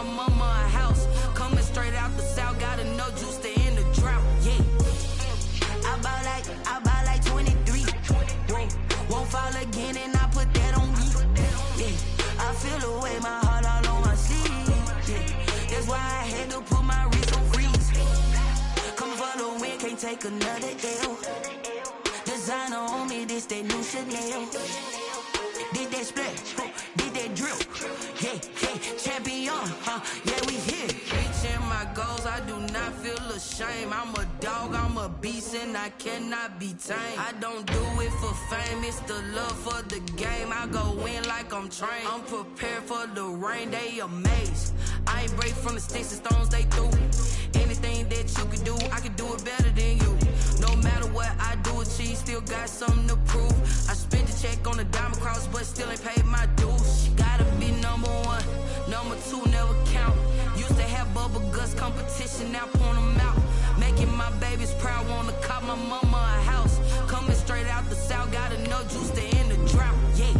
my mama a house. Coming straight out the south, got enough juice to end the drought. Yeah. I buy like 23. Won't fall again and I put that on me. Yeah. I feel the way, my heart all on my sleeve. Yeah. That's why I had to put my wrist on freeze. Coming for the win, can't take another L. Designer on me, this that new Chanel. Did that splash, did that drill. Yeah, champion, yeah, we here. Reaching my goals, I do not feel ashamed. I'm a dog, I'm a beast, and I cannot be tamed. I don't do it for fame, it's the love for the game. I go in like I'm trained. I'm prepared for the rain, they amazed. I ain't break from the sticks and stones they threw. Anything that you can do, I can do it better than you. No matter what I do, achieve, still got something to prove. I spent the check on the diamond cross, but still ain't paid my dues. Gotta be number one, number two never count. Used to have bubble guts competition, now point them out. Making my babies proud, wanna cop my mama a house. Coming straight out the south, got enough juice to end the drought. Yeah,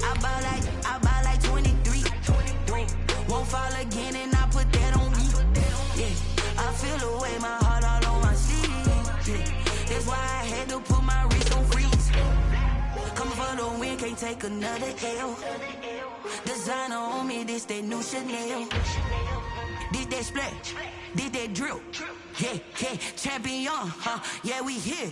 I buy like 23. Won't fall again and I put that on me. Yeah, I feel the way, my heart all on my sleeve. Yeah, that's why I had to put my wrist on freeze. Coming for the win, can't take another L. Designer on me, this that new Chanel. Did that splash, did that drill. Yeah, champion, yeah, we here.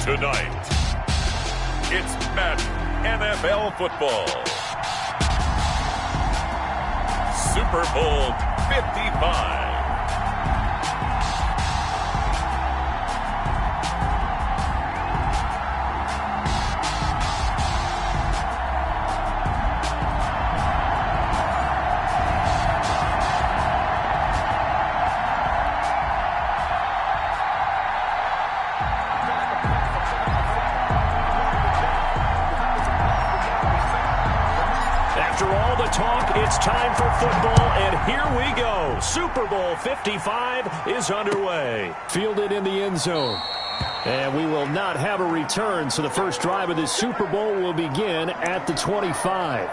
Tonight, it's Madden NFL football. Super Bowl 55. Talk, it's time for football, and here we go. Super Bowl 55 is underway. Fielded in the end zone. And we will not have a return, so the first drive of this Super Bowl will begin at the 25.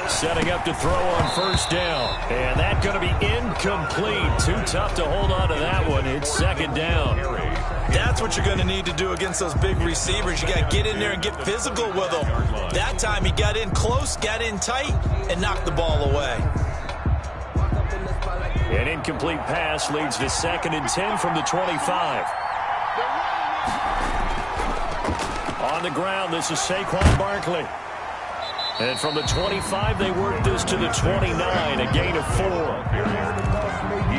Setting up to throw on first down. And that's going to be incomplete. Too tough to hold on to that one. It's second down. That's what you're going to need to do against those big receivers. You got to get in there and get physical with them. That time he got in close, got in tight, and knocked the ball away. An incomplete pass leads to 2nd and 10 from the 25. On the ground, this is Saquon Barkley. And from the 25, they work this to the 29, a gain of 4.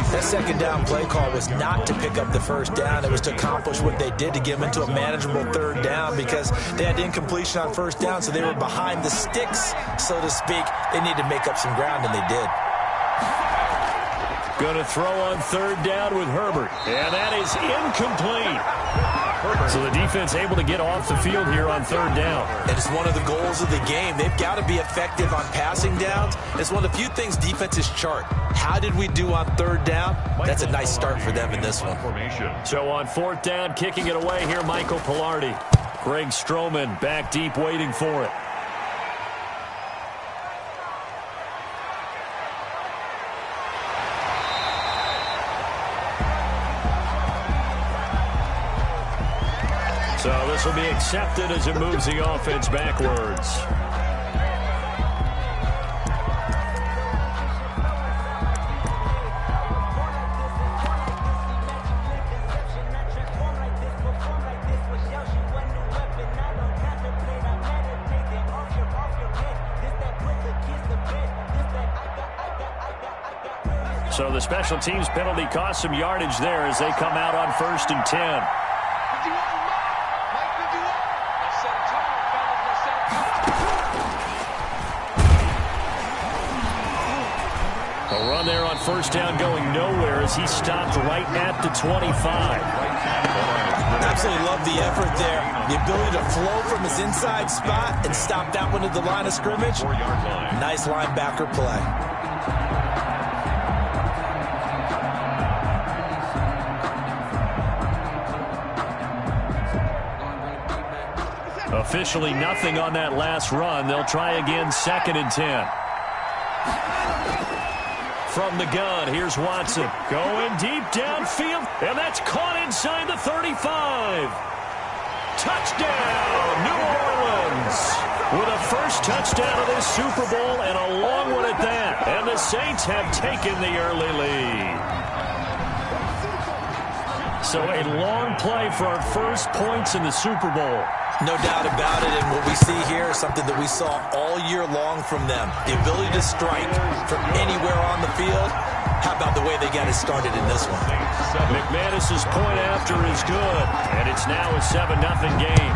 That second down play call was not to pick up the first down. It was to accomplish what they did, to get them into a manageable third down, because they had incompletion on first down, so they were behind the sticks, so to speak. They needed to make up some ground, and they did. Going to throw on third down with Herbert. And that is incomplete. So the defense able to get off the field here on third down. And it's one of the goals of the game. They've got to be effective on passing downs. It's one of the few things defenses chart. How did we do on third down? That's a nice start for them in this one. So on fourth down, kicking it away here, Michael Pilardi. Greg Stroman back deep waiting for it. So this will be accepted as it moves the offense backwards. So the special teams penalty cost some yardage there as they come out on 1st and 10. A run there on 1st down going nowhere as he stopped right at the 25. Absolutely love the effort there. The ability to flow from his inside spot and stop that one at the line of scrimmage. Nice linebacker play. Officially nothing on that last run. They'll try again 2nd and 10. From the gun, here's Watson. Going deep downfield, and that's caught inside the 35. Touchdown, New Orleans. With a first touchdown of this Super Bowl, and a long one at that. And the Saints have taken the early lead. So a long play for our first points in the Super Bowl. No doubt about it, and what we see here is something that we saw all year long from them. The ability to strike from anywhere on the field. How about the way they got it started in this one? McManus's point after is good, and it's now a 7-0 game.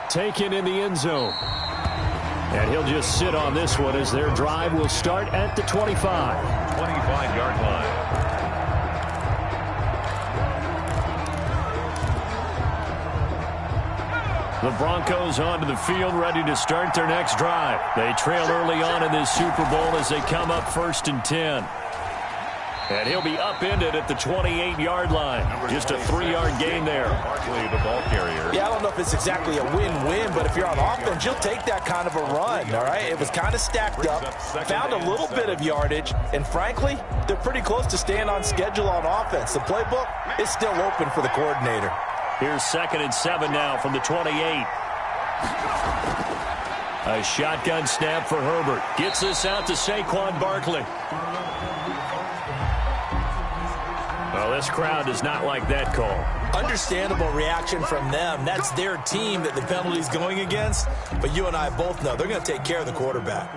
Taken in the end zone. And he'll just sit on this one as their drive will start at the 25. 25-yard line. The Broncos onto the field, ready to start their next drive. They trail early on in this Super Bowl as they come up 1st and 10. And he'll be upended at the 28-yard line. Just a 3-yard gain there. Barkley, the ball carrier. Yeah, I don't know if it's exactly a win-win, but if you're on offense, you'll take that kind of a run, all right? It was kind of stacked up, found a little bit of yardage, and frankly, they're pretty close to staying on schedule on offense. The playbook is still open for the coordinator. Here's 2nd and 7 now from the 28. A shotgun snap for Herbert. Gets this out to Saquon Barkley. Well, this crowd does not like that call. Understandable reaction from them. That's their team that the penalty's going against. But you and I both know they're going to take care of the quarterback.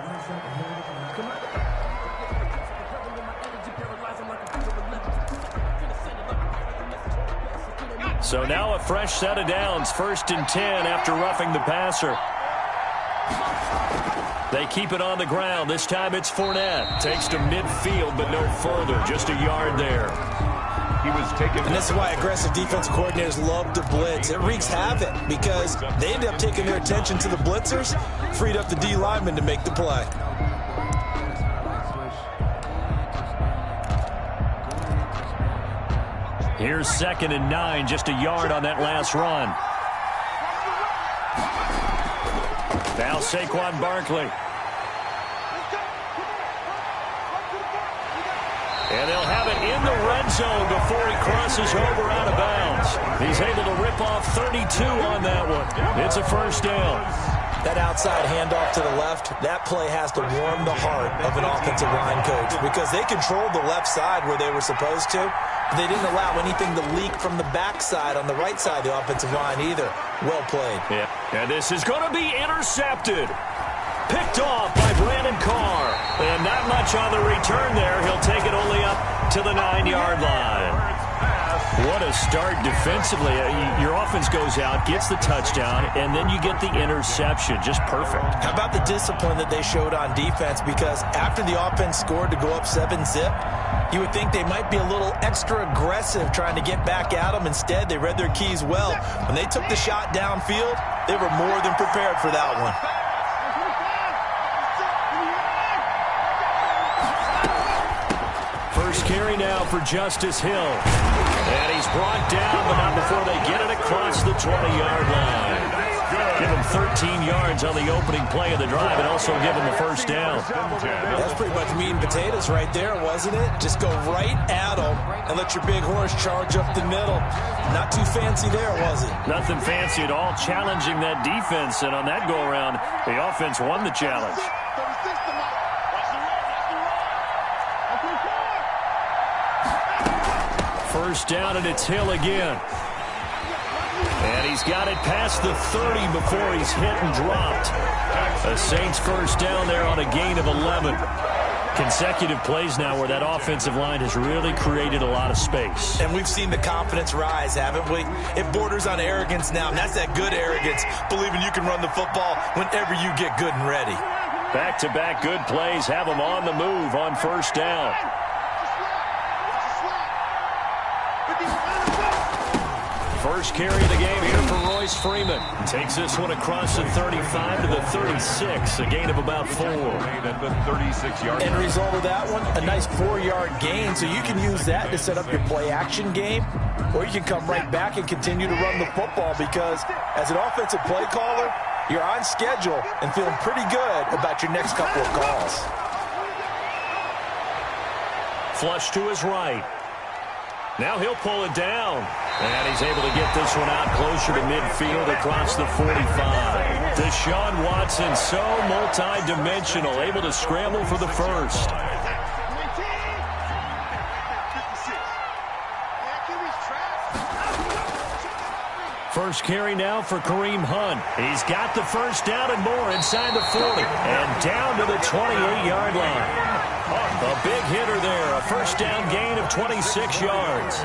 So now a fresh set of downs, 1st and 10 after roughing the passer. They keep it on the ground. This time it's Fournette. Takes to midfield, but no further. Just a yard there. He was taken. And this is why aggressive defensive coordinators love to blitz. It wreaks havoc because they end up taking their attention to the blitzers, freed up the D lineman to make the play. Here's 2nd and 9, just a yard on that last run. Now Saquon Barkley. And they'll have it in the red zone before he crosses over out of bounds. He's able to rip off 32 on that one. It's a 1st down. That outside handoff to the left, that play has to warm the heart of an offensive line coach because they controlled the left side where they were supposed to. But they didn't allow anything to leak from the backside on the right side of the offensive line either. Well played. Yeah, and this is going to be intercepted. Picked off by Brandon Carr. And not much on the return there. He'll take it only up to the 9-yard line. What a start defensively. Your offense goes out, gets the touchdown, and then you get the interception. Just perfect. How about the discipline that they showed on defense? Because after the offense scored to go up 7-zip, you would think they might be a little extra aggressive trying to get back at them. Instead, they read their keys well. When they took the shot downfield, they were more than prepared for that one. First carry now for Justice Hill. And he's brought down, but not before they get it across the 20-yard line. Give him 13 yards on the opening play of the drive and also give him a 1st down. That's pretty much meat and potatoes right there, wasn't it? Just go right at them and let your big horse charge up the middle. Not too fancy there, was it? Nothing fancy at all, challenging that defense. And on that go-around, the offense won the challenge. First down, and it's Hill again. And he's got it past the 30 before he's hit and dropped. A Saints first down there on a gain of 11. Consecutive plays now where that offensive line has really created a lot of space. And we've seen the confidence rise, haven't we? It borders on arrogance now, and that's that good arrogance, believing you can run the football whenever you get good and ready. Back-to-back good plays have them on the move on first down. First carry of the game here for Royce Freeman. Takes this one across the 35 to the 36, a gain of about 4. At the 36-yard line. End result of that one, a nice 4-yard gain, so you can use that to set up your play-action game, or you can come right back and continue to run the football because as an offensive play caller, you're on schedule and feeling pretty good about your next couple of calls. Flush to his right. Now he'll pull it down. And he's able to get this one out closer to midfield across the 45. Deshaun Watson, so multi-dimensional, able to scramble for the first. First carry now for Kareem Hunt. He's got the first down and more inside the 40. And down to the 28-yard line. A big hitter there, a first down gain of 26 yards.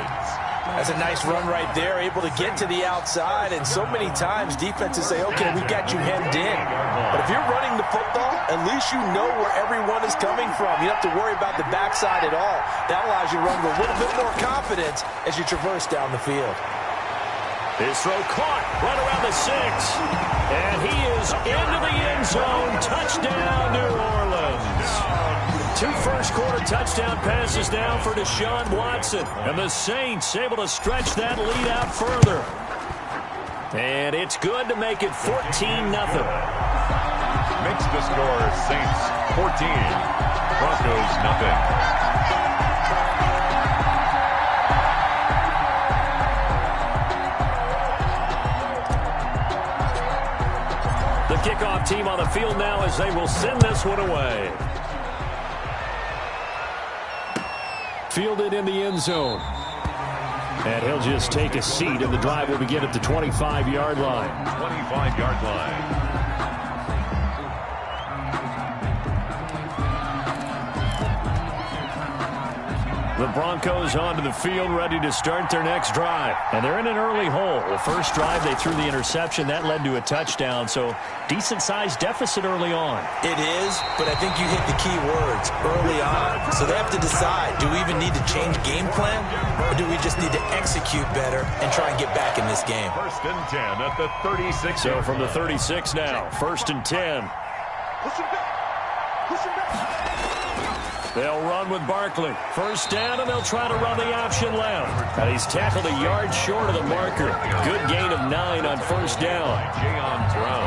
That's a nice run right there, able to get to the outside, and so many times defenses say, okay, we got you hemmed in. But if you're running the football, at least you know where everyone is coming from. You don't have to worry about the backside at all. That allows you to run with a little bit more confidence as you traverse down the field. His throw caught right around the 6. And he is into the end zone. Touchdown, New Orleans. 2 first-quarter touchdown passes now for Deshaun Watson. And the Saints able to stretch that lead out further. And it's good to make it 14-0. Makes the score Saints 14, Broncos nothing. The kickoff team on the field now as they will send this one away. Fielded in the end zone. And he'll just take a seat, and the drive will begin at the 25-yard line. 25-yard line. The Broncos onto the field, ready to start their next drive. And they're in an early hole. The first drive, they threw the interception. That led to a touchdown, so decent-sized deficit early on. It is, but I think you hit the key words, early on. So they have to decide, do we even need to change game plan, or do we just need to execute better and try and get back in this game? First and 10 at the 36. So from the 36 now, first and 10. They'll run with Barkley. First down, and they'll try to run the option left. And he's tackled a yard short of the marker. Good gain of 9 on first down.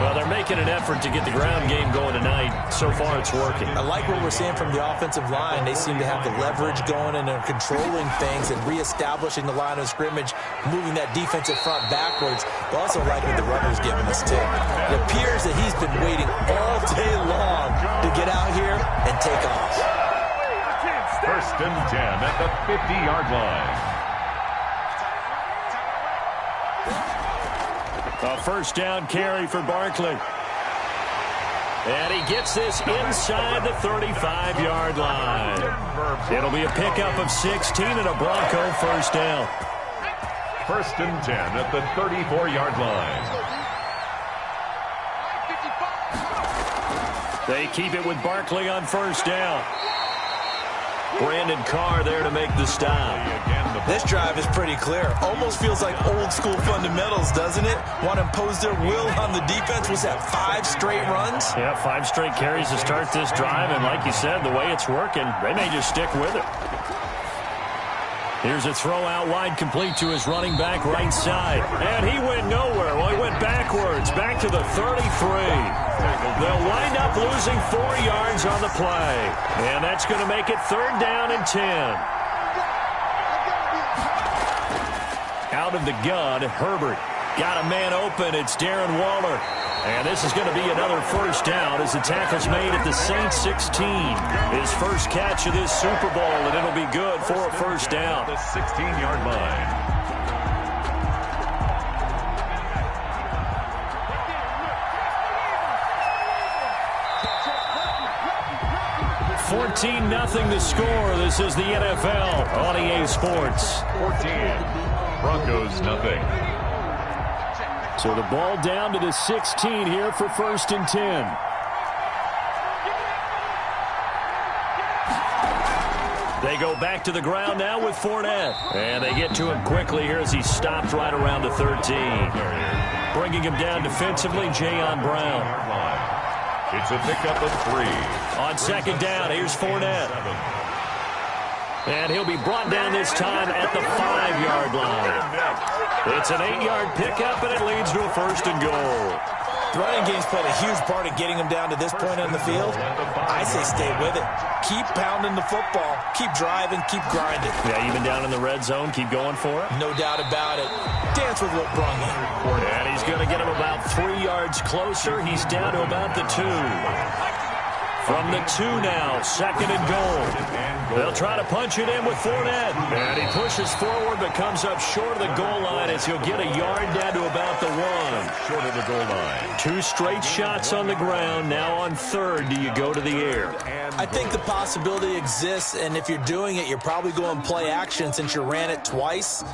Well, they're making an effort to get the ground game going tonight. So far, it's working. I like what we're seeing from the offensive line. They seem to have the leverage going, and they're controlling things and reestablishing the line of scrimmage, moving that defensive front backwards. But also like what the runner's giving us, too. It appears that he's been waiting all day long to get out here and take off. First and 10 at the 50-yard line. A first down carry for Barkley. And he gets this inside the 35-yard line. It'll be a pickup of 16 and a Bronco first down. First and 10 at the 34-yard line. They keep it with Barkley on first down. Brandon Carr there to make the stop. This drive is pretty clear. Almost feels like old school fundamentals, doesn't it? Want to impose their will on the defense. Was that 5 straight runs? Yeah, 5 straight carries to start this drive. And like you said, the way it's working, they may just stick with it. Here's a throw out wide, complete to his running back right side. And he went nowhere. Well, he went backwards, back to the 33. They'll wind up losing 4 yards on the play. And that's going to make it 3rd down and 10. Out of the gun, Herbert. Got a man open. It's Darren Waller. And this is going to be another first down as the tackle's made at the Saints 16. His first catch of this Super Bowl, and it'll be good for a first down. The 16-yard line. 14-0 the score. This is the NFL on EA Sports. 14. Broncos nothing. So the ball down to the 16 here for 1st and 10. They go back to the ground now with Fournette. And they get to him quickly here as he stopped right around the 13. Bringing him down defensively, Jayon Brown. It's a pickup of 3. On 2nd down, here's Fournette. And he'll be brought down this time at the 5-yard line. It's an 8-yard pickup, and it leads to a 1st and goal. The running game's played a huge part in getting him down to this point on the field. I say stay with it. Keep pounding the football. Keep driving. Keep grinding. Yeah, even down in the red zone, keep going for it. No doubt about it. Dance with what brung you. And he's going to get him about 3 yards closer. He's down to about the 2. From the 2 now, 2nd and goal. They'll try to punch it in with Fournette. And he pushes forward but comes up short of the goal line as he'll get a yard down to about the 1. Short of the goal line. 2 straight shots on the ground. Now on 3rd, do you go to the air? I think the possibility exists, and if you're doing it, you're probably going play action since you ran it twice.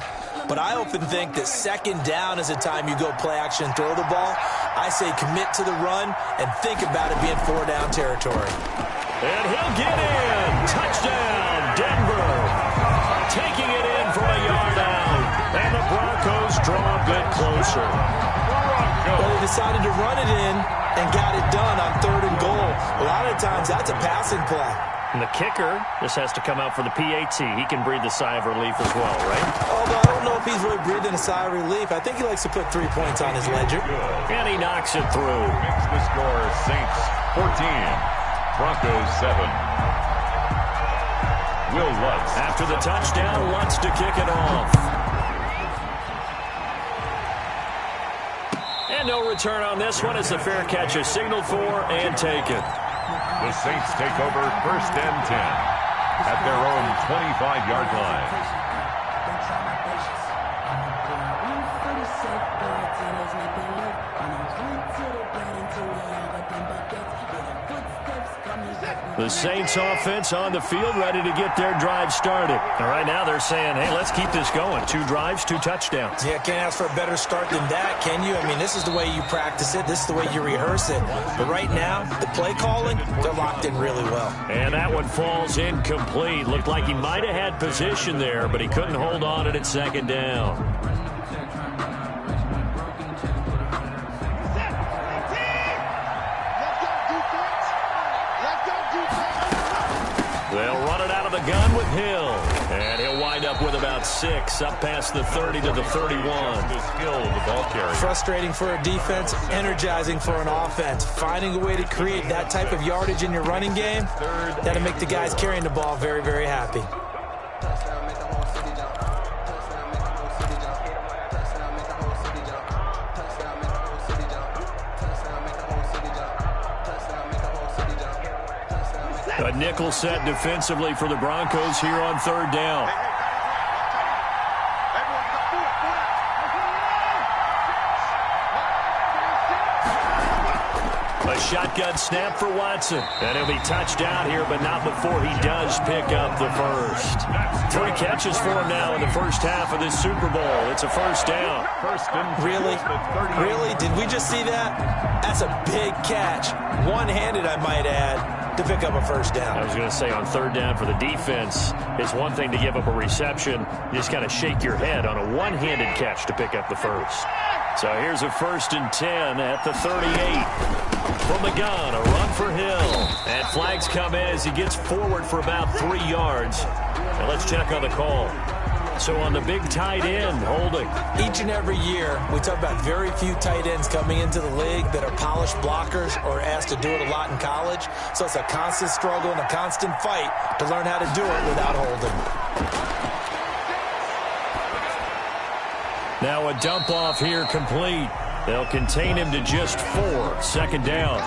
But I often think that 2nd down is a time you go play action and throw the ball. I say commit to the run and think about it being 4-down territory. And he'll get in. Touchdown, Denver. Taking it in from a yard out. And the Broncos draw a bit closer. Well, they decided to run it in and got it done on 3rd and goal. A lot of times that's a passing play. And the kicker just has to come out for the PAT. He can breathe a sigh of relief as well, right? Although I don't know if he's really breathing a sigh of relief. I think he likes to put 3 points on his ledger. And he knocks it through. Makes the score Saints 14. Broncos 7. Will Lutz. After the touchdown, Lutz to kick it off. And no return on this one as the fair catch is signaled for and taken. The Saints take over 1st and 10 at their own 25-yard line. The Saints offense on the field ready to get their drive started. And right now they're saying, hey, let's keep this going. 2 drives, 2 touchdowns. Yeah, can't ask for a better start than that, can you? I mean, this is the way you practice it. This is the way you rehearse it. But right now, the play calling, they're locked in really well. And that one falls incomplete. Looked like he might have had position there, but he couldn't hold on it at 2nd down. They'll run it out of the gun with Hill. And he'll wind up with about 6, up past the 30 to the 31. The skill of the ball carrier. Frustrating for a defense, energizing for an offense. Finding a way to create that type of yardage in your running game, that'll make the guys carrying the ball very, very happy. A nickel set defensively for the Broncos here on 3rd down. A shotgun snap for Watson. And he'll be touched down here, but not before he does pick up the 1st. 3 catches for him now in the first half of this Super Bowl. It's a 1st down. Really? Really? Did we just see that? That's a big catch. One-handed, I might add, to pick up a 1st down. I was going to say on 3rd down for the defense, it's one thing to give up a reception. You just got to shake your head on a one-handed catch to pick up the 1st. So here's a 1st and 10 at the 38. From the gun, a run for Hill. And flags come in as he gets forward for about 3 yards. And let's check on the call. So on the big tight end, holding. Each and every year, we talk about very few tight ends coming into the league that are polished blockers or asked to do it a lot in college. So it's a constant struggle and a constant fight to learn how to do it without holding. Now a dump off here complete. They'll contain him to just 4. 2nd down.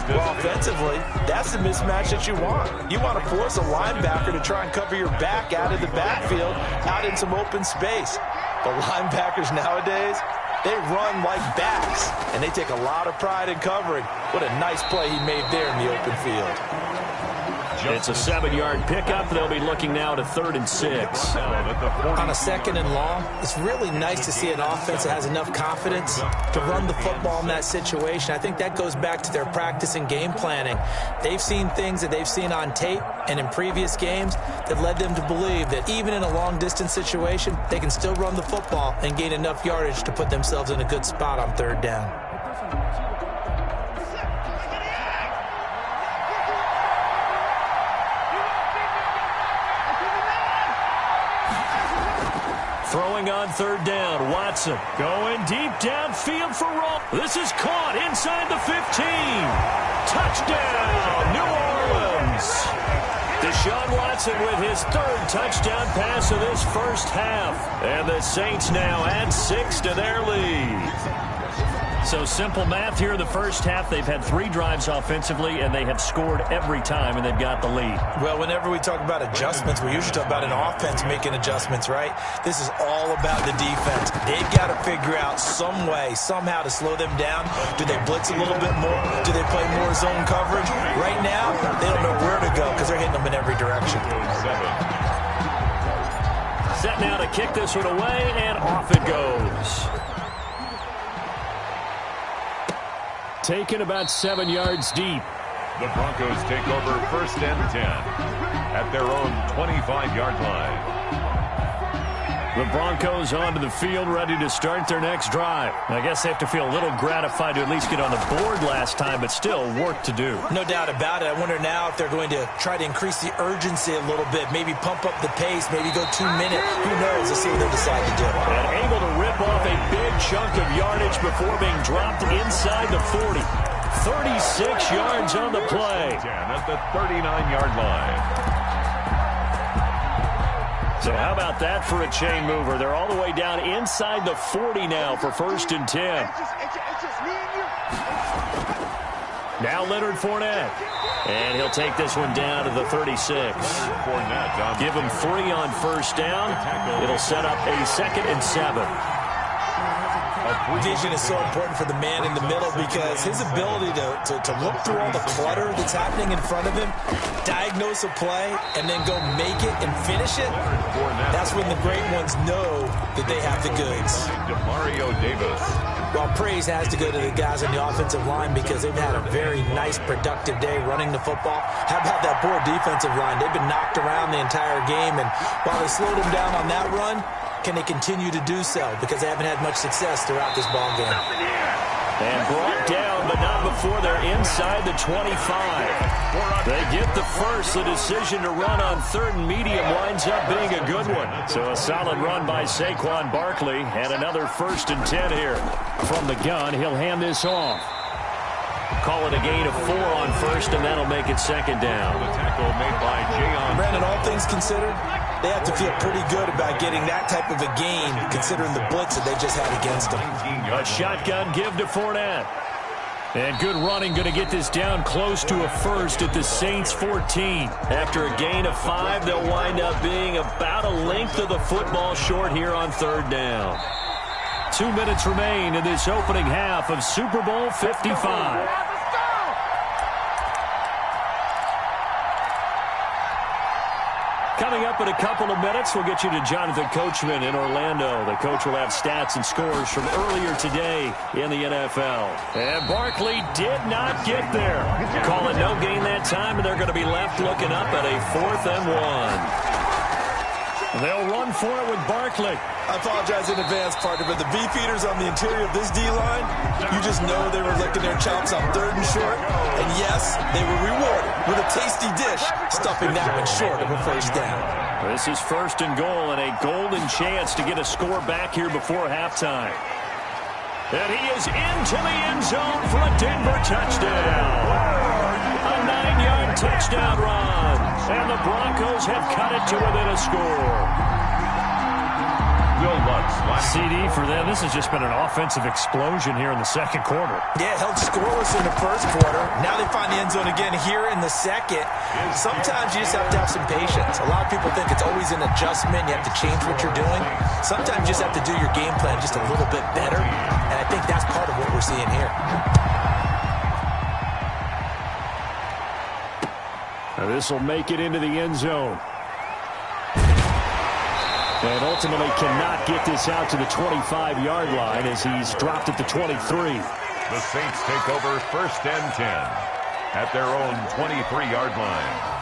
Well, offensively, that's the mismatch that you want. You want to force a linebacker to try and cover your back out of the backfield, out in some open space. But linebackers nowadays, they run like backs, and they take a lot of pride in covering. What a nice play he made there in the open field. It's a 7-yard pickup. They'll be looking now to 3rd and 6. On a 2nd and long, it's really nice to see an offense that has enough confidence to run the football in that situation. I think that goes back to their practice and game planning. They've seen things that they've seen on tape and in previous games that led them to believe that even in a long-distance situation, they can still run the football and gain enough yardage to put themselves in a good spot on 3rd down. Throwing on 3rd down, Watson going deep downfield for Roll. This is caught inside the 15. Touchdown, New Orleans. Deshaun Watson with his 3rd touchdown pass of this first half. And the Saints now add 6 to their lead. So simple math here in the first half. They've had 3 drives offensively, and they have scored every time, and they've got the lead. Well, whenever we talk about adjustments, we usually talk about an offense making adjustments, right? This is all about the defense. They've got to figure out some way, somehow to slow them down. Do they blitz a little bit more? Do they play more zone coverage? Right now, they don't know where to go because they're hitting them in every direction. Set now to kick this one away, and off it goes. Taken about 7 yards deep. The Broncos take over 1st and 10 at their own 25-yard line. The Broncos onto the field, ready to start their next drive. I guess they have to feel a little gratified to at least get on the board last time, but still work to do. No doubt about it. I wonder now if they're going to try to increase the urgency a little bit, maybe pump up the pace, maybe go 2 minutes. Who knows? Let's see what they decide to do. And able to rip off a big chunk of yardage before being dropped inside the 40. 36 yards on the play. At the 39-yard line. So how about that for a chain mover? They're all the way down inside the 40 now for 1st and 10. Now Leonard Fournette. And he'll take this one down to the 36. Give him 3 on 1st down. It'll set up a 2nd and 7. Vision is so important for the man in the middle because his ability to look through all the clutter that's happening in front of him, diagnose a play, and then go make it and finish it, that's when the great ones know that they have the goods. Demario Davis. Well, praise has to go to the guys on the offensive line because they've had a very nice, productive day running the football. How about that poor defensive line? They've been knocked around the entire game, and while they slowed them down on that run, can they continue to do so? Because they haven't had much success throughout this ball game. And brought down, but not before they're inside the 25. They get the first. The decision to run on 3rd and medium winds up being a good one. So a solid run by Saquon Barkley, and another 1st and 10 here. From the gun, he'll hand this off. Call it a gain of 4 on 1st, and that'll make it 2nd down. The tackle made by Jayon. Brandon, all things considered, they have to feel pretty good about getting that type of a gain considering the blitz that they just had against them. A shotgun give to Fournette. And good running, going to get this down close to a 1st at the Saints 14. After a gain of 5, they'll wind up being about a length of the football short here on 3rd down. 2 minutes remain in this opening half of Super Bowl 55. Coming up in a couple of minutes, we'll get you to Jonathan Coachman in Orlando. The coach will have stats and scores from earlier today in the NFL. And Barkley did not get there. Call it no gain that time, and they're going to be left looking up at a 4th and 1. They'll run for it with Barkley. I apologize in advance, partner, but the beefeaters on the interior of this D-line, you just know they were licking their chops on 3rd and short. And yes, they were rewarded with a tasty dish, stuffing that one short of a 1st down. This is 1st and goal, and a golden chance to get a score back here before halftime. And he is into the end zone for a Denver touchdown. A 9-yard touchdown run. And the Broncos have cut it to within a score. Will Lutz. CD for them. This has just been an offensive explosion here in the 2nd quarter. Yeah, held scoreless in the 1st quarter. Now they find the end zone again here in the 2nd. Sometimes you just have to have some patience. A lot of people think it's always an adjustment. You have to change what you're doing. Sometimes you just have to do your game plan just a little bit better. And I think that's part of what we're seeing here. This will make it into the end zone. And ultimately cannot get this out to the 25-yard line as he's dropped at the 23. The Saints take over 1st and 10 at their own 23-yard line.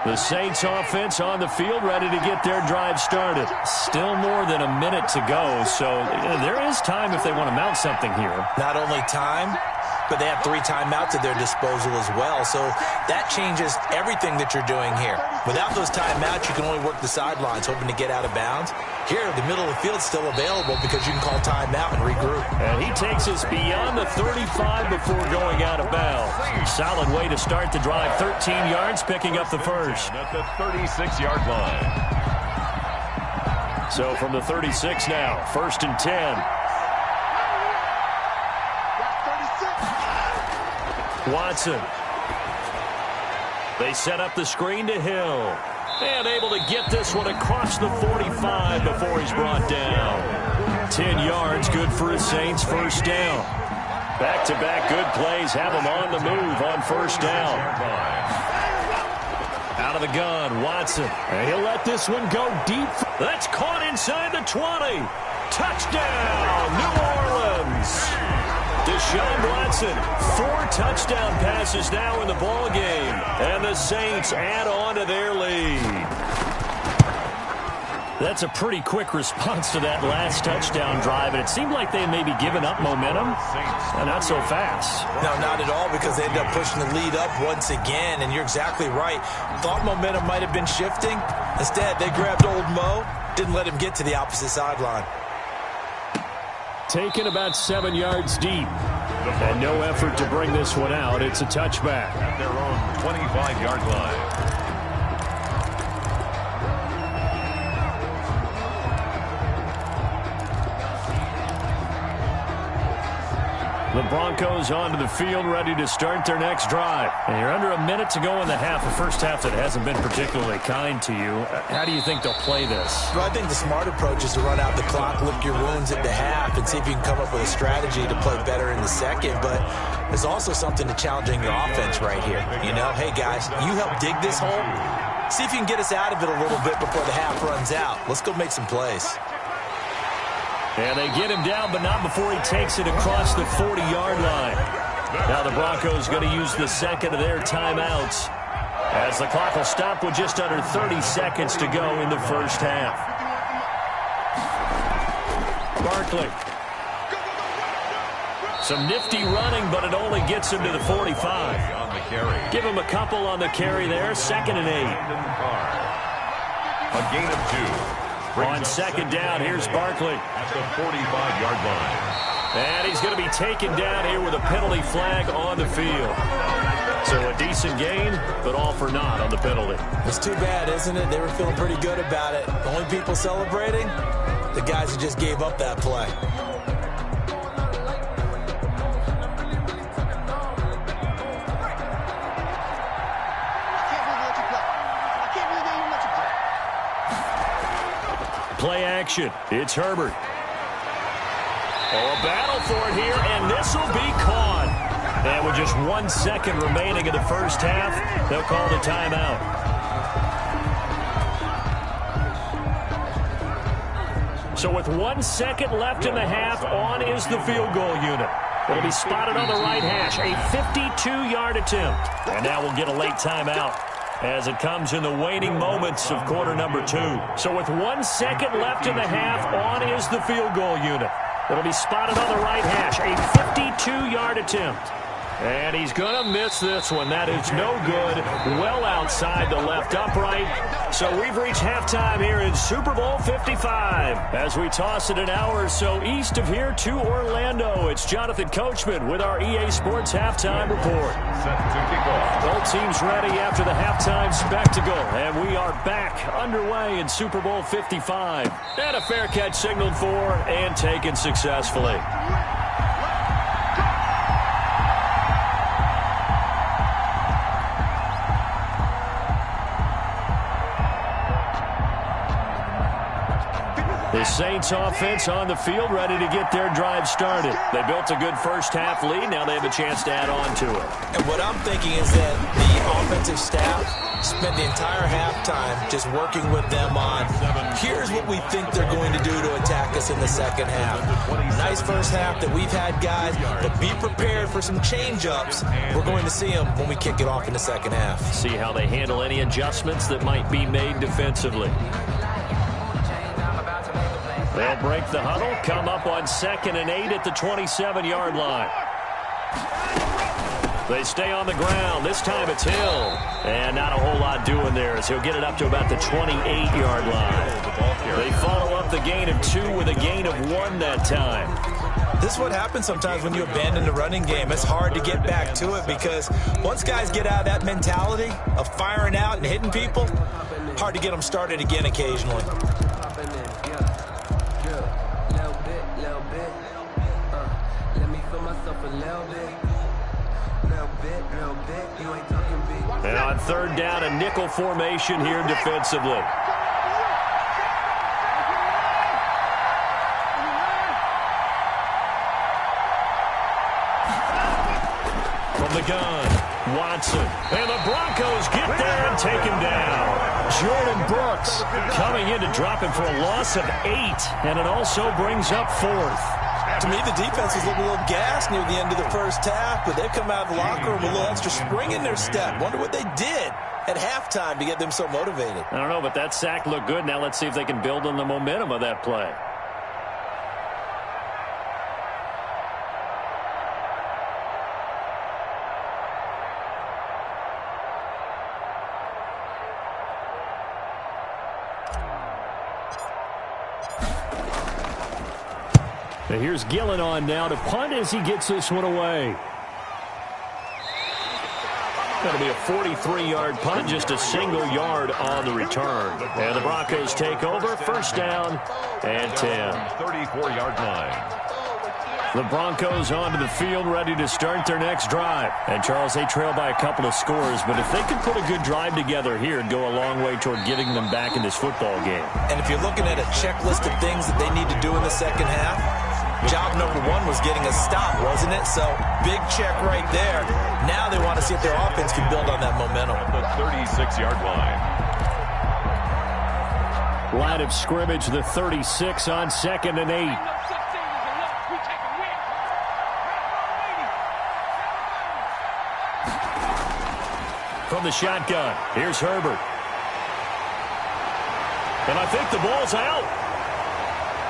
The Saints offense on the field, ready to get their drive started. Still more than a minute to go, so there is time if they want to mount something here. Not only time, but they have 3 timeouts at their disposal as well, so that changes everything that you're doing here. Without those timeouts, you can only work the sidelines, hoping to get out of bounds. Here, the middle of the field is still available because you can call timeout and regroup. And he takes us beyond the 35 before going out of bounds. Solid way to start the drive. 13 yards, picking up the first. At the 36-yard line. So from the 36 now, 1st and 10. Watson. They set up the screen to Hill. And able to get this one across the 45 before he's brought down. 10 yards, good for his Saints, 1st down. Back-to-back good plays have him on the move on 1st down. Out of the gun, Watson. And he'll let this one go deep. That's caught inside the 20. Touchdown, New Orleans. Deshaun Watson, 4 touchdown passes now in the ball game, and the Saints add on to their lead. That's a pretty quick response to that last touchdown drive, and it seemed like they had maybe given up momentum. Not so fast. No, not at all, because they ended up pushing the lead up once again, and you're exactly right. Thought momentum might have been shifting. Instead, they grabbed old Mo, didn't let him get to the opposite sideline. Taken about 7 yards deep. And no effort to bring this one out. It's a touchback. At their own 25-yard line. The Broncos onto the field, ready to start their next drive. And you're under a minute to go in the half. A first half that hasn't been particularly kind to you. How do you think they'll play this? Well, I think the smart approach is to run out the clock, lick your wounds at the half, and see if you can come up with a strategy to play better in the second. But there's also something to challenging your offense right here. You know, hey, guys, you help dig this hole. See if you can get us out of it a little bit before the half runs out. Let's go make some plays. And they get him down, but not before he takes it across the 40-yard line. Now the Broncos going to use the second of their timeouts, as the clock will stop with just under 30 seconds to go in the first half. Barkley. Some nifty running, but it only gets him to the 45. Give him a couple on the carry there. 2nd and 8. A gain of 2. On 2nd down, here's Barkley. At the 45-yard line. And he's going to be taken down here with a penalty flag on the field. So a decent gain, but all for naught on the penalty. It's too bad, isn't it? They were feeling pretty good about it. The only people celebrating, the guys who just gave up that play. Play action. It's Herbert. Oh, a battle for it here, and this will be caught. And with just 1 second remaining in the first half, they'll call the timeout. So with 1 second left in the half, on is the field goal unit. It'll be spotted on the right hash, a 52-yard attempt. And now we'll get a late timeout as it comes in the waning moments of quarter number 2. So with 1 second left in the half, on is the field goal unit. It'll be spotted on the right hash, a 52-yard attempt. And he's going to miss this one. That is no good. Well outside the left upright. So we've reached halftime here in Super Bowl 55. As we toss it an hour or so east of here to Orlando, it's Jonathan Coachman with our EA Sports Halftime Report. Set to kick off. Both teams ready after the halftime spectacle. And we are back underway in Super Bowl 55. And a fair catch signaled for and taken successfully. The Saints offense on the field, ready to get their drive started. They built a good first-half lead. Now they have a chance to add on to it. And what I'm thinking is that the offensive staff spent the entire halftime just working with them on, here's what we think they're going to do to attack us in the second half. Nice first half that we've had, guys, but be prepared for some change-ups. We're going to see them when we kick it off in the second half. See how they handle any adjustments that might be made defensively. They'll break the huddle, come up on 2nd and 8 at the 27-yard line. They stay on the ground. This time it's Hill. And not a whole lot doing there as he'll get it up to about the 28-yard line. They follow up the gain of 2 with a gain of 1 that time. This is what happens sometimes when you abandon the running game. It's hard to get back to it because once guys get out of that mentality of firing out and hitting people, hard to get them started again occasionally. And on 3rd down, a nickel formation here defensively. From the gun, Watson. And the Broncos get there and take him down. Jordan Brooks coming in to drop him for a loss of 8. And it also brings up 4th. To me, the defense was looking a little gassed near the end of the first half, but they've come out of the locker room with a little extra spring in their step. Wonder what they did at halftime to get them so motivated. I don't know, but that sack looked good. Now let's see if they can build on the momentum of that play. And here's Gillen on now to punt as he gets this one away. That'll be a 43-yard punt, just a single yard on the return. And the Broncos take over, 1st down and 10. 34-yard line. The Broncos onto the field, ready to start their next drive. And, Charles, they trail by a couple of scores, but if they can put a good drive together here, it'd go a long way toward getting them back in this football game. And if you're looking at a checklist of things that they need to do in the second half, job number 1 was getting a stop, wasn't it? So, big check right there. Now they want to see if their offense can build on that momentum. At the 36-yard line. Line of scrimmage, the 36 on 2nd and 8. From the shotgun, here's Herbert. And I think the ball's out.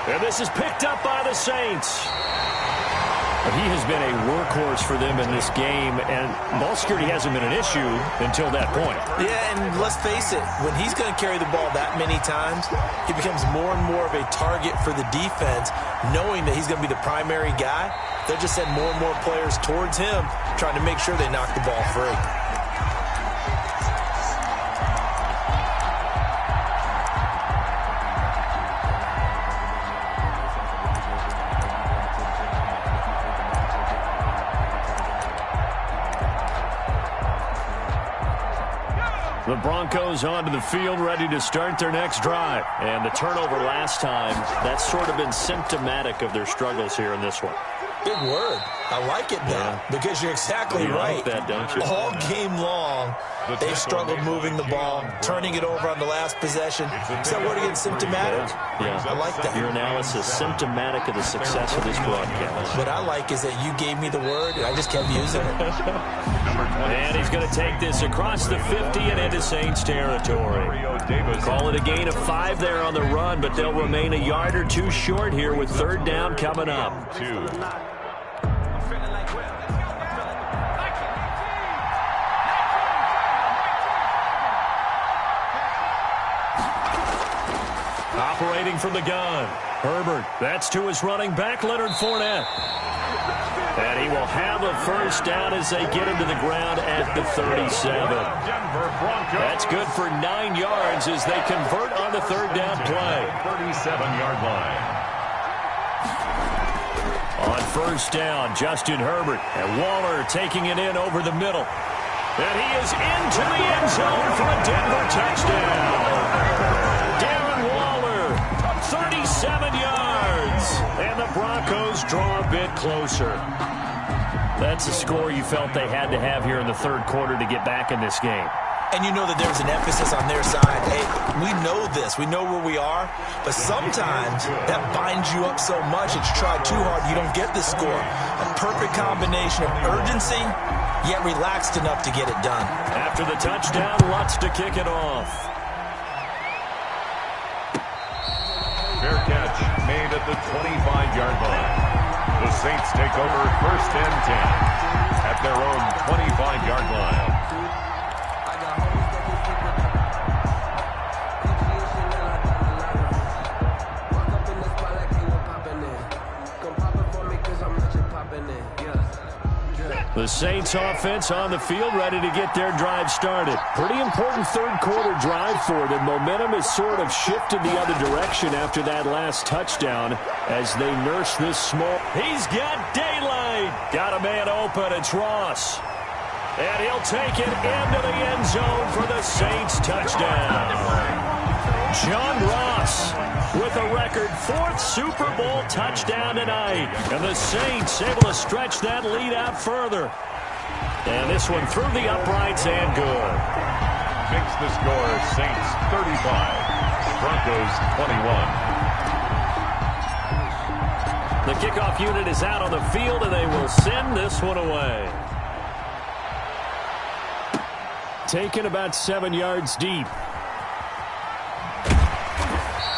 And this is picked up by the Saints. He has been a workhorse for them in this game, and ball security hasn't been an issue until that point. Yeah, and let's face it, when he's going to carry the ball that many times, he becomes more and more of a target for the defense, knowing that he's going to be the primary guy. They'll just send more and more players towards him, trying to make sure they knock the ball free. The Broncos onto the field, ready to start their next drive. And the turnover last time, that's sort of been symptomatic of their struggles here in this one. Big word. I like it now, because you're exactly right. Like that, don't you? All game long, they've struggled moving the ball, turning it over on the last possession. Is that word again, symptomatic? Yeah. I like that. Your analysis, symptomatic of the success of this broadcast. What I like is that you gave me the word, and I just kept using it. And he's going to take this across the 50 and into Saints territory. Call it a gain of 5 there on the run, but they'll remain a yard or 2 short here with 3rd down coming up. 2. Operating from the gun, Herbert. That's to his running back, Leonard Fournette. And he will have a 1st down as they get him to the ground at the 37. That's good for 9 yards as they convert on the 3rd down play. 37-yard line. On 1st down, Justin Herbert. And Waller taking it in over the middle. And he is into the end zone for a Denver touchdown. Darren Waller, 37 closer. That's a score you felt they had to have here in the third quarter to get back in this game. And you know that there's an emphasis on their side. Hey, we know this. We know where we are. But sometimes that binds you up so much that you try too hard, you don't get the score. A perfect combination of urgency, yet relaxed enough to get it done. After the touchdown, Lutz to kick it off. Fair catch made at the 25-yard line. The Saints take over first and 10 at their own 25-yard line. The Saints offense on the field, ready to get their drive started. Pretty important third quarter drive for them. Momentum has sort of shifted the other direction after that last touchdown as they nurse this small. He's got daylight. Got a man open. It's Ross. And he'll take it into the end zone for the Saints touchdown. John Ross with a record 4th Super Bowl touchdown tonight. And the Saints able to stretch that lead out further. And this one through the uprights and good. Makes the score Saints 35, Broncos 21. The kickoff unit is out on the field, and they will send this one away. Taken about 7 yards deep.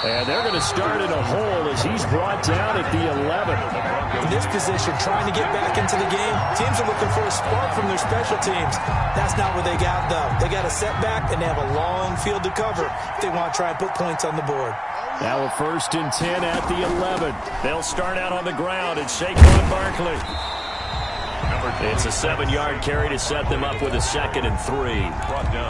And they're going to start in a hole as he's brought down at the 11. In this position, trying to get back into the game, teams are looking for a spark from their special teams. That's not what they got, though. They got a setback, and they have a long field to cover if they want to try and put points on the board. Now a 1st and 10 at the 11. They'll start out on the ground. It's Saquon Barkley. It's a 7-yard carry to set them up with a 2nd and 3.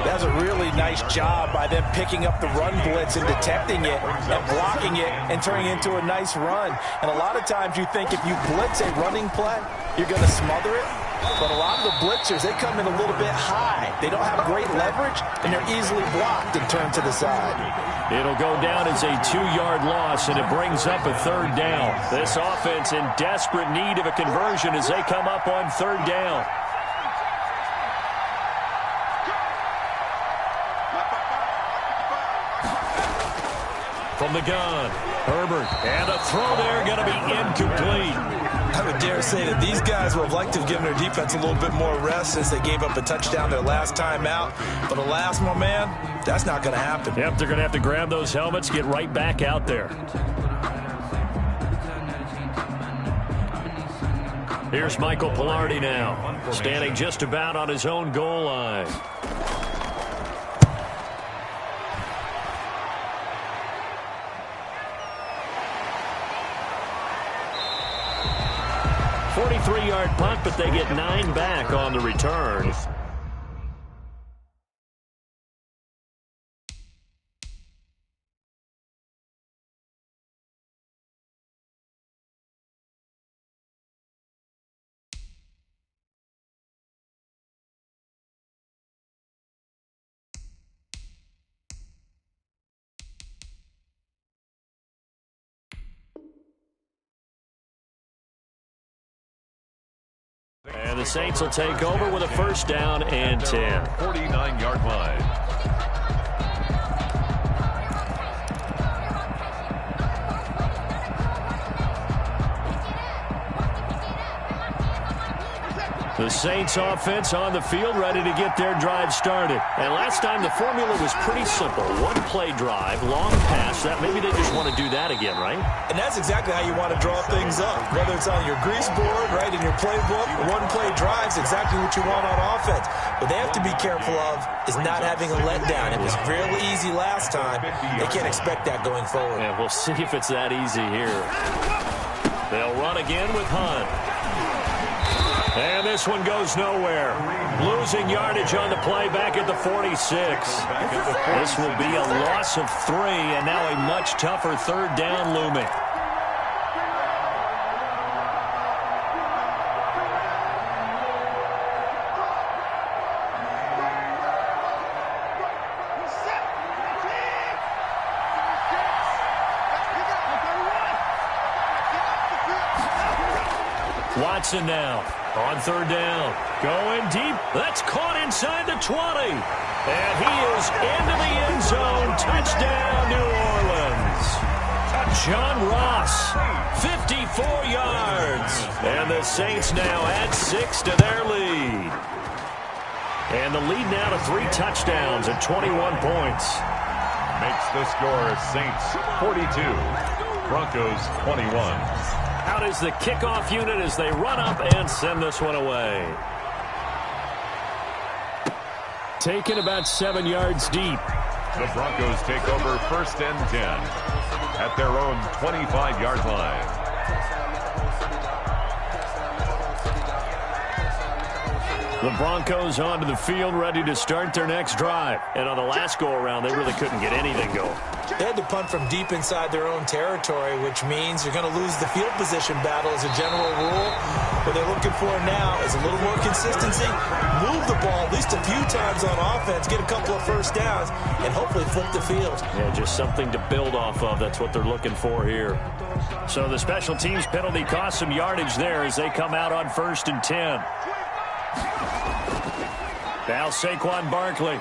That's a really nice job by them picking up the run blitz and detecting it and blocking it and turning it into a nice run. And a lot of times you think if you blitz a running play, you're going to smother it. But a lot of the blitzers, they come in a little bit high. They don't have great leverage, and they're easily blocked and turned to the side. It'll go down as a 2-yard loss, and it brings up a 3rd down. This offense in desperate need of a conversion as they come up on 3rd down. From the gun, Herbert, and a throw there going to be incomplete. I would dare say that these guys would have liked to have given their defense a little bit more rest since they gave up a touchdown their last time out. But alas, my man, that's not going to happen. Yep, they're going to have to grab those helmets, get right back out there. Here's Michael Pilardi now, standing just about on his own goal line. Three-yard punt, but they get 9 back on the return. And the Saints will take over with a 1st down and 10. 49-yard line. The Saints offense on the field ready to get their drive started. And last time the formula was pretty simple. 1-play drive, long pass. That maybe they just want to do that again, right? And that's exactly how you want to draw things up. Whether it's on your grease board, right, in your playbook, 1-play drive is exactly what you want on offense. What they have to be careful of is not having a letdown. It was real easy last time. They can't expect that going forward. Yeah, we'll see if it's that easy here. They'll run again with Hunt. And this one goes nowhere. Losing yardage on the play back at the 46. This will be a loss of 3, and now a much tougher 3rd down looming. Watson now on third down. Going deep. That's caught inside the 20. And he is into the end zone. Touchdown, New Orleans. John Ross, 54 yards. And the Saints now add 6 to their lead. And the lead now to 3 touchdowns at 21 points. Makes the score Saints 42, Broncos 21. Out is the kickoff unit as they run up and send this one away. Taken about 7 yards deep. The Broncos take over 1st and 10 at their own 25-yard line. The Broncos onto the field, ready to start their next drive. And on the last go-around, they really couldn't get anything going. They had to punt from deep inside their own territory, which means you're going to lose the field position battle as a general rule. What they're looking for now is a little more consistency, move the ball at least a few times on offense, get a couple of first downs, and hopefully flip the field. Yeah, just something to build off of. That's what they're looking for here. So the special teams penalty cost some yardage there as they come out on 1st and 10. Now Saquon Barkley.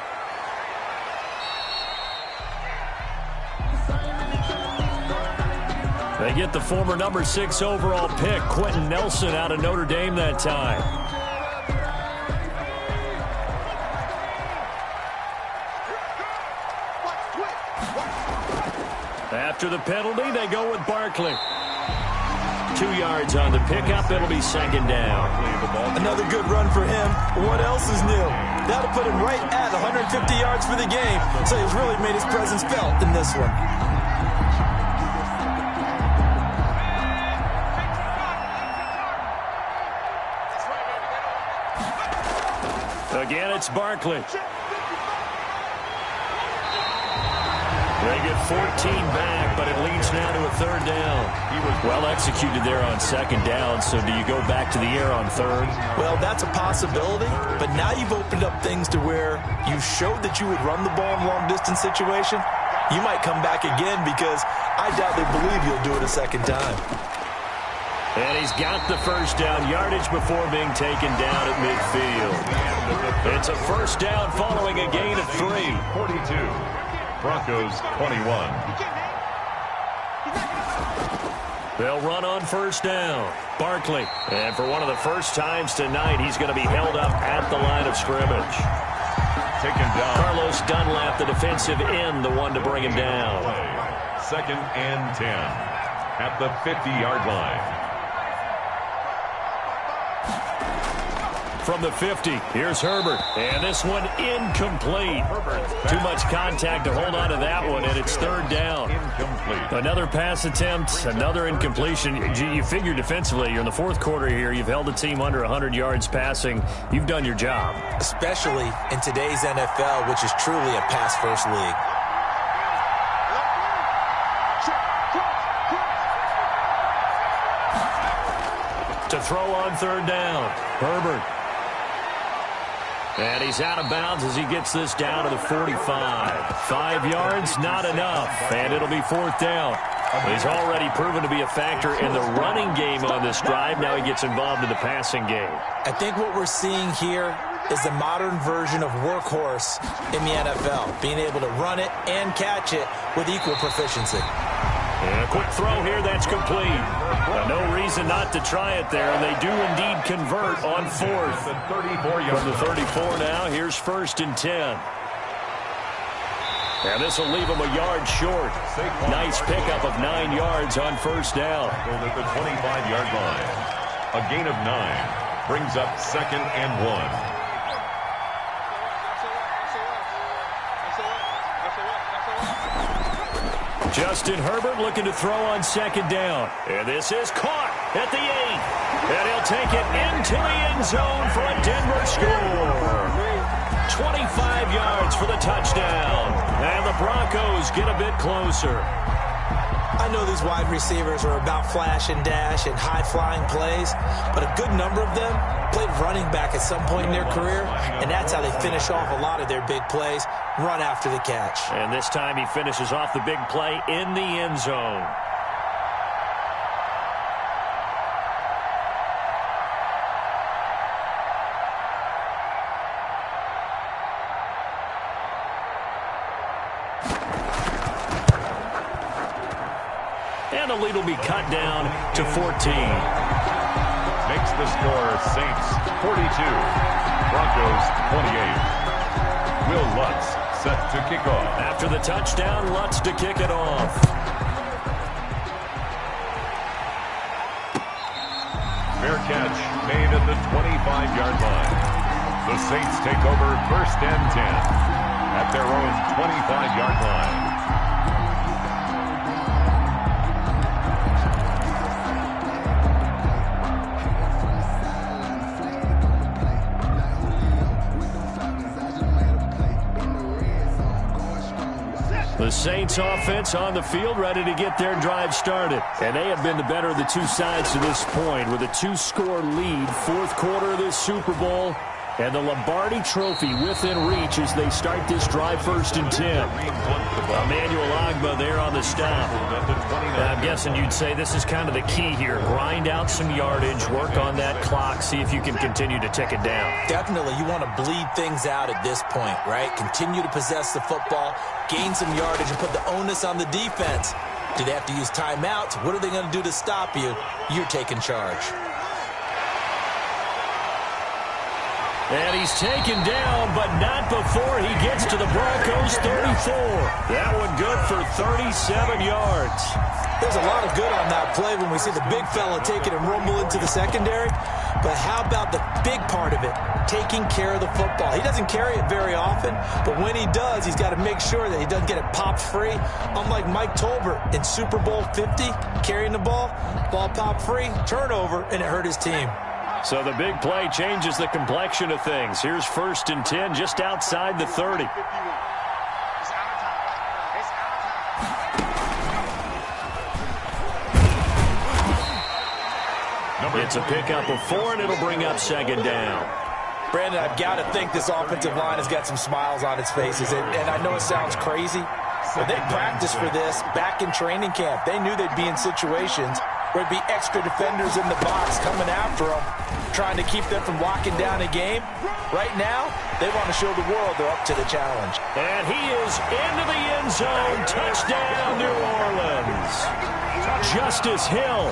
They get the former number 6 overall pick, Quentin Nelson, out of Notre Dame that time. After the penalty, they go with Barkley. 2 yards on the pickup. It'll be 2nd down. Another good run for him. What else is new? That'll put him right at 150 yards for the game. So he's really made his presence felt in this one. Again, it's Barkley. They get 14 back, but it leads now to a 3rd down. He was well executed there on 2nd down, so do you go back to the air on 3rd? Well, that's a possibility, but now you've opened up things to where you showed that you would run the ball in a long-distance situation. You might come back again because I doubt they believe you'll do it a 2nd time. And he's got the 1st down yardage before being taken down at midfield. It's a 1st down following a gain of 3. 42. Broncos 21. They'll run on 1st down. Barkley. And for one of the first times tonight, he's going to be held up at the line of scrimmage. Taken down. Carlos Dunlap, the defensive end, the one to bring him down. 2nd and 10 at the 50-yard line. From the 50, here's Herbert. And this one incomplete. Too much contact to hold on to that one, and it's 3rd down. Incomplete. Another pass attempt, another incompletion. You figure defensively, you're in the 4th quarter here. You've held a team under 100 yards passing. You've done your job. Especially in today's NFL, which is truly a pass-first league. To throw on 3rd down, Herbert. And he's out of bounds as he gets this down to the 45. 5 yards, not enough. And it'll be 4th down. He's already proven to be a factor in the running game on this drive. Now he gets involved in the passing game. I think what we're seeing here is the modern version of workhorse in the NFL. Being able to run it and catch it with equal proficiency. And a quick throw here, that's complete. No reason not to try it there, and they do indeed convert on 4th. From the 34 now, here's 1st and 10. And this will leave them a yard short. Nice pickup of 9 yards on 1st down. At the 25-yard line. A gain of 9 brings up 2nd and 1. Justin Herbert looking to throw on 2nd down. And this is caught at the 8. And he'll take it into the end zone for a Denver score. 25 yards for the touchdown. And the Broncos get a bit closer. I know these wide receivers are about flash and dash and high-flying plays, but a good number of them played running back at some point in their career, and that's how they finish off a lot of their big plays, run after the catch. And this time he finishes off the big play in the end zone. and the lead will be cut down to 14. Makes the score Saints 42, Broncos 28. Will Lutz set to kick off. After the touchdown, Lutz to kick it off. Fair catch made at the 25-yard line. The Saints take over 1st and 10 at their own 25-yard line. The Saints offense on the field, ready to get their drive started. And they have been the better of the two sides to this point with a 2-score lead. 4th quarter of this Super Bowl. And the Lombardi Trophy within reach as they start this drive 1st and 10. Emmanuel Ogbah there on the stop. I'm guessing you'd say this is kind of the key here. Grind out some yardage, work on that clock, see if you can continue to tick it down. Definitely, you want to bleed things out at this point, right? Continue to possess the football, gain some yardage, and put the onus on the defense. Do they have to use timeouts? What are they going to do to stop you? You're taking charge. And he's taken down, but not before he gets to the Broncos' 34. That one good for 37 yards. There's a lot of good on that play when we see the big fella take it and rumble into the secondary. But how about the big part of it, taking care of the football? He doesn't carry it very often, but when he does, he's got to make sure that he doesn't get it popped free. Unlike Mike Tolbert in Super Bowl 50, carrying the ball popped free, turnover, and it hurt his team. So the big play changes the complexion of things. Here's 1st and 10 just outside the 30. It's a pickup of 4, and it'll bring up 2nd down. Brandon, I've got to think this offensive line has got some smiles on its faces. And I know it sounds crazy, but they practiced for this back in training camp. They knew they'd be in situations where there'd be extra defenders in the box coming after them, trying to keep them from locking down a game. Right now, they want to show the world they're up to the challenge. And he is into the end zone. Touchdown, New Orleans. Justice Hill,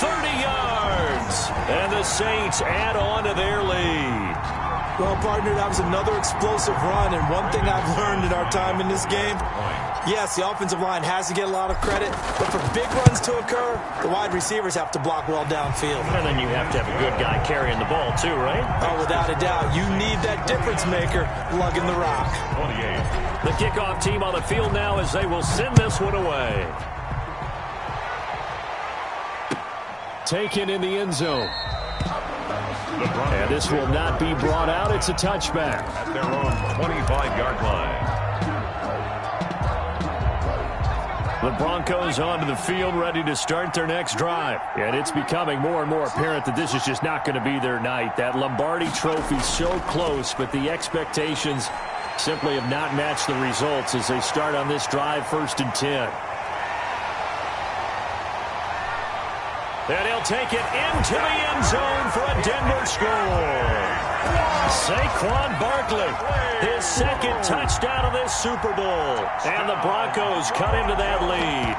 30 yards. And the Saints add on to their lead. Well, partner, that was another explosive run. And one thing I've learned in our time in this game, yes, the offensive line has to get a lot of credit, but for big runs to occur, the wide receivers have to block well downfield. And then you have to have a good guy carrying the ball too, right? Oh, without a doubt. You need that difference maker lugging the rock. 28. The kickoff team on the field now as they will send this one away. Taken in the end zone. And this will not be brought out. It's a touchback. At their own 25-yard line. The Broncos onto the field, ready to start their next drive. And it's becoming more and more apparent that this is just not going to be their night. That Lombardi Trophy so close, but the expectations simply have not matched the results as they start on this drive 1st and 10. And he'll take it into the end zone for a Denver score. Saquon Barkley, his 2nd touchdown of this Super Bowl. And the Broncos cut into that lead.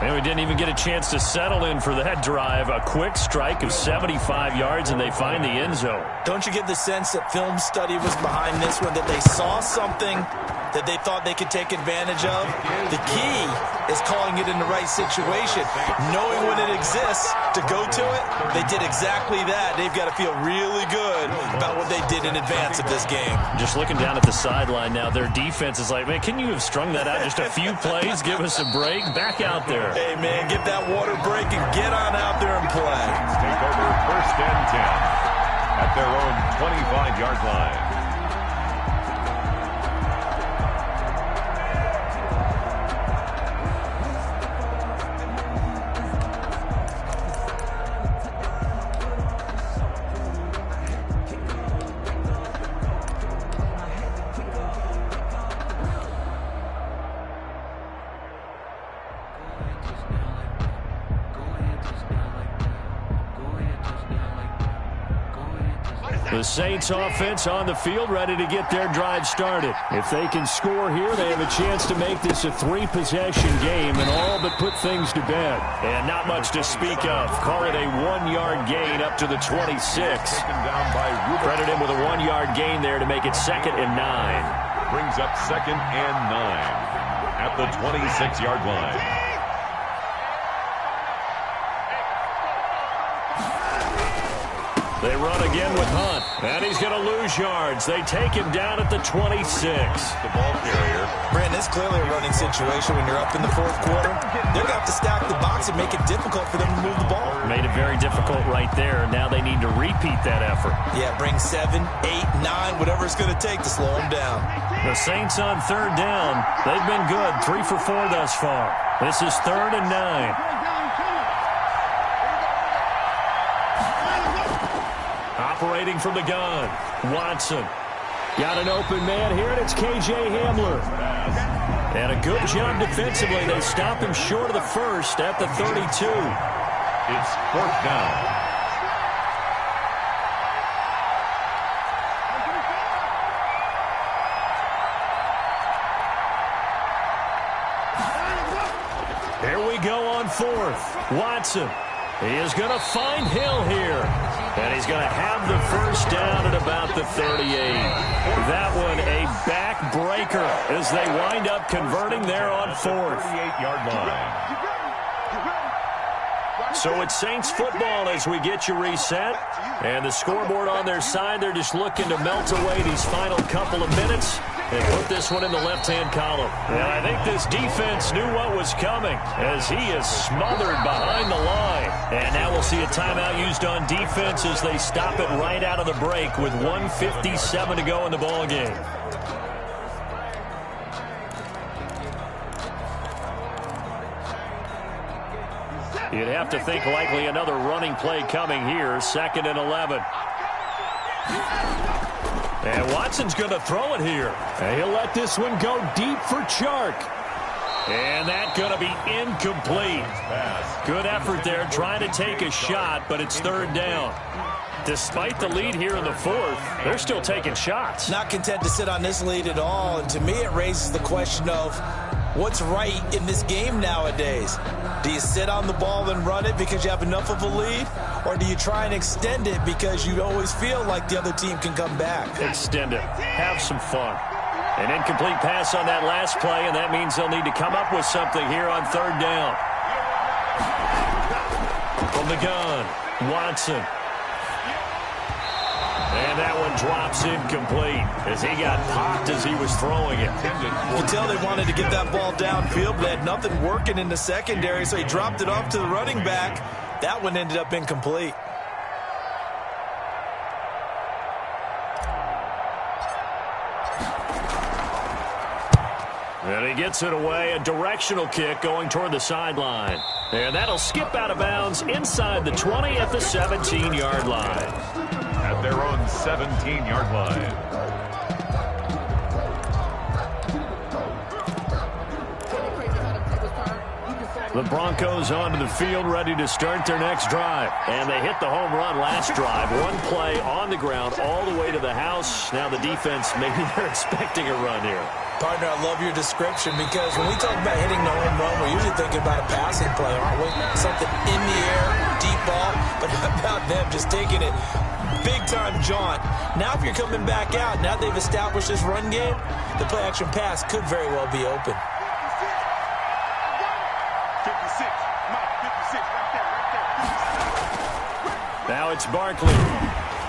And we didn't even get a chance to settle in for that drive. A quick strike of 75 yards, and they find the end zone. Don't you get the sense that film study was behind this one, that they saw something that they thought they could take advantage of? The key is calling it in the right situation. Knowing when it exists to go to it, they did exactly that. They've got to feel really good about what they did in advance of this game. Just looking down at the sideline now, their defense is like, man, can you have strung that out just a few plays? Give us a break. Back out there. Hey, man, get that water break and get on out there and play. Take over 1st and 10 at their own 25-yard line. The Saints offense on the field, ready to get their drive started. If they can score here, they have a chance to make this a 3-possession game and all but put things to bed. And not much to speak of. Call it a 1-yard gain up to the 26. Credit him with a 1-yard gain there to make it 2nd and 9. Brings up 2nd and 9 at the 26-yard line. They run again with Hunt, and he's going to lose yards. They take him down at the 26. The ball carrier. Brandon, it's clearly a running situation when you're up in the 4th quarter. They're going to have to stack the box and make it difficult for them to move the ball. Made it very difficult right there. Now they need to repeat that effort. Yeah, bring 7, 8, 9, whatever it's going to take to slow them down. The Saints on 3rd down. They've been good, 3 for 4 thus far. This is 3rd and 9. Operating from the gun, Watson. Got an open man here, and it's K.J. Hamler. And a good job defensively. They stop him short of the first at the 32. It's 4th down. Here we go on 4th. Watson. He is going to find Hill here. And he's going to have the first down at about the 38. That one a backbreaker as they wind up converting there on 4th. 38-yard line. So it's Saints football as we get you reset. And the scoreboard on their side, they're just looking to melt away these final couple of minutes and put this one in the left-hand column. And I think this defense knew what was coming as he is smothered behind the line. And now we'll see a timeout used on defense as they stop it right out of the break with 1:57 to go in the ballgame. You'd have to think likely another running play coming here, 2nd and 11. And Watson's going to throw it here. And he'll let this one go deep for Chark. And that's going to be incomplete. Good effort there trying to take a shot, but it's 3rd down. Despite the lead here in the 4th, they're still taking shots. Not content to sit on this lead at all. And to me, it raises the question of what's right in this game nowadays. Do you sit on the ball and run it because you have enough of a lead? Or do you try and extend it because you always feel like the other team can come back? Extend it. Have some fun. An incomplete pass on that last play, and that means they'll need to come up with something here on 3rd down. From the gun, Watson. And that one drops incomplete as he got popped as he was throwing it. You can tell they wanted to get that ball downfield, but they had nothing working in the secondary, so he dropped it off to the running back. That one ended up incomplete. And he gets it away, a directional kick going toward the sideline. And that'll skip out of bounds inside the 20 at the 17-yard line. At their own 17-yard line. The Broncos onto the field, ready to start their next drive. And they hit the home run last drive. One play on the ground all the way to the house. Now the defense, maybe they're expecting a run here. Partner, I love your description because when we talk about hitting the home run, we're usually thinking about a passing play, aren't we? Something in the air, deep ball. But how about them just taking it big-time jaunt? Now if you're coming back out, now they've established this run game, the play-action pass could very well be open. Now it's Barkley.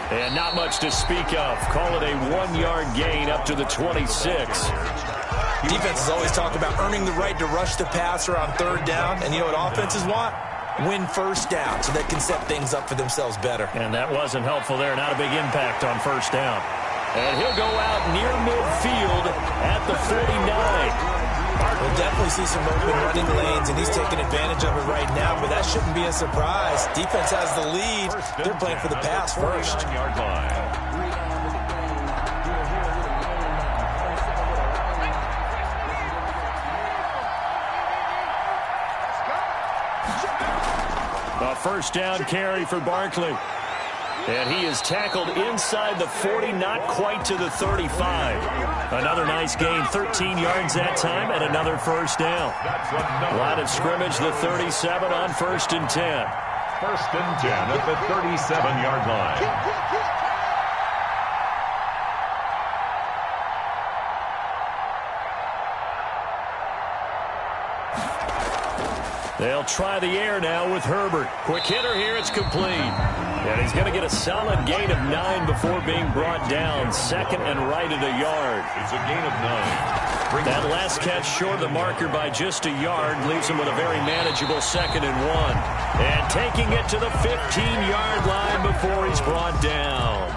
And not much to speak of. Call it a 1-yard gain up to the 26. Defenses always talk about earning the right to rush the passer on 3rd down. And you know what offenses want? Win 1st down so they can set things up for themselves better. And that wasn't helpful there. Not a big impact on 1st down. And he'll go out near midfield at the 49. We'll definitely see some open running lanes, and he's taking advantage of it right now, but that shouldn't be a surprise. Defense has the lead. They're playing for the pass first. A 1st down carry for Barkley. And he is tackled inside the 40, not quite to the 35. Another nice gain, 13 yards that time, and another first down. Line of scrimmage, the 37 on 1st and 10. 1st and 10 at the 37-yard line. They'll try the air now with Herbert. Quick hitter here, it's complete. And he's going to get a solid gain of 9 before being brought down. 2nd and right at a yard. It's a gain of 9. That last catch short of the marker by just a yard leaves him with a very manageable 2nd and 1. And taking it to the 15-yard line before he's brought down.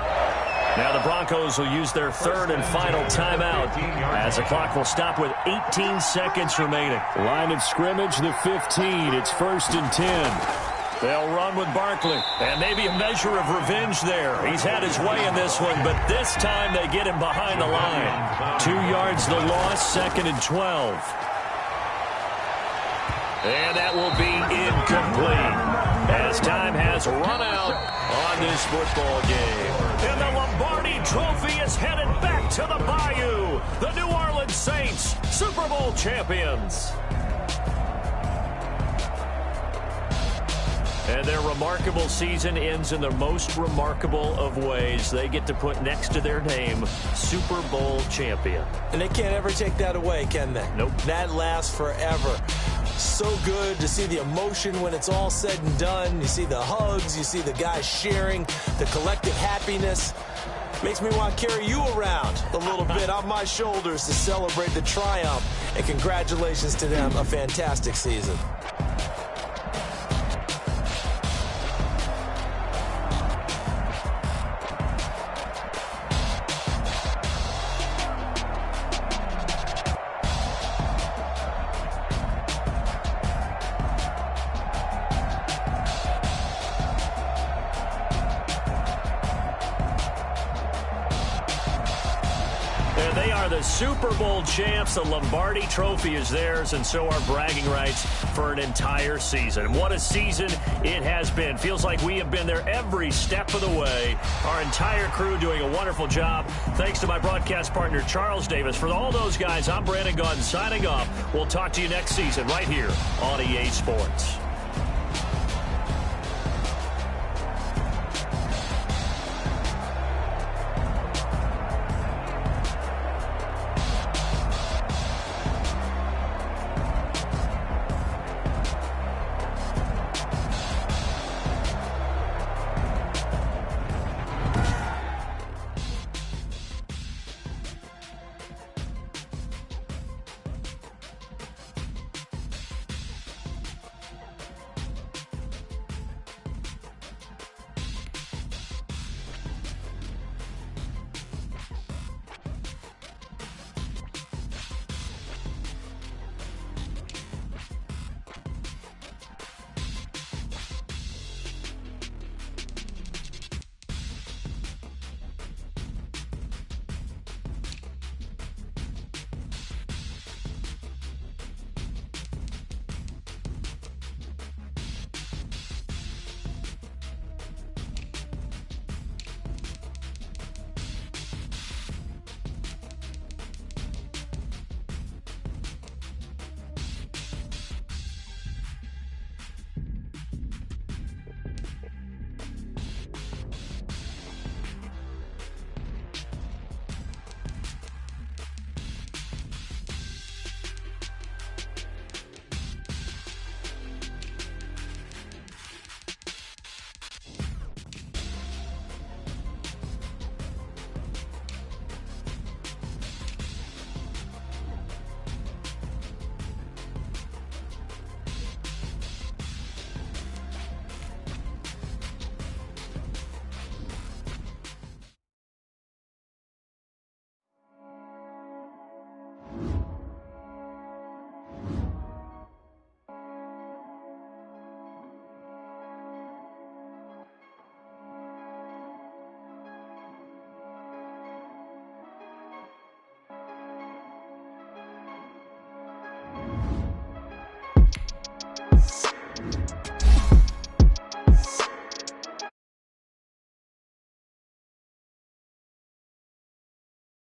Now the Broncos will use their 3rd and final timeout as the clock will stop with 18 seconds remaining. Line of scrimmage, the 15. It's 1st and 10. They'll run with Barkley, and maybe a measure of revenge there. He's had his way in this one, but this time they get him behind the line. 2 yards the loss, 2nd and 12. And that will be incomplete as time has run out on this football game. And the Lombardi Trophy is headed back to the Bayou. The New Orleans Saints, Super Bowl champions. And their remarkable season ends in the most remarkable of ways. They get to put next to their name, Super Bowl champion. And they can't ever take that away, can they? Nope. That lasts forever. So good to see the emotion when it's all said and done. You see the hugs, you see the guys sharing, the collective happiness. Makes me want to carry you around a little bit on my shoulders to celebrate the triumph. And congratulations to them, a fantastic season. Super Bowl champs. The Lombardi Trophy is theirs, and so are bragging rights for an entire season. What a season it has been. Feels like we have been there every step of the way. Our entire crew doing a wonderful job. Thanks to my broadcast partner, Charles Davis. For all those guys, I'm Brandon Gaudin signing off. We'll talk to you next season right here on EA Sports.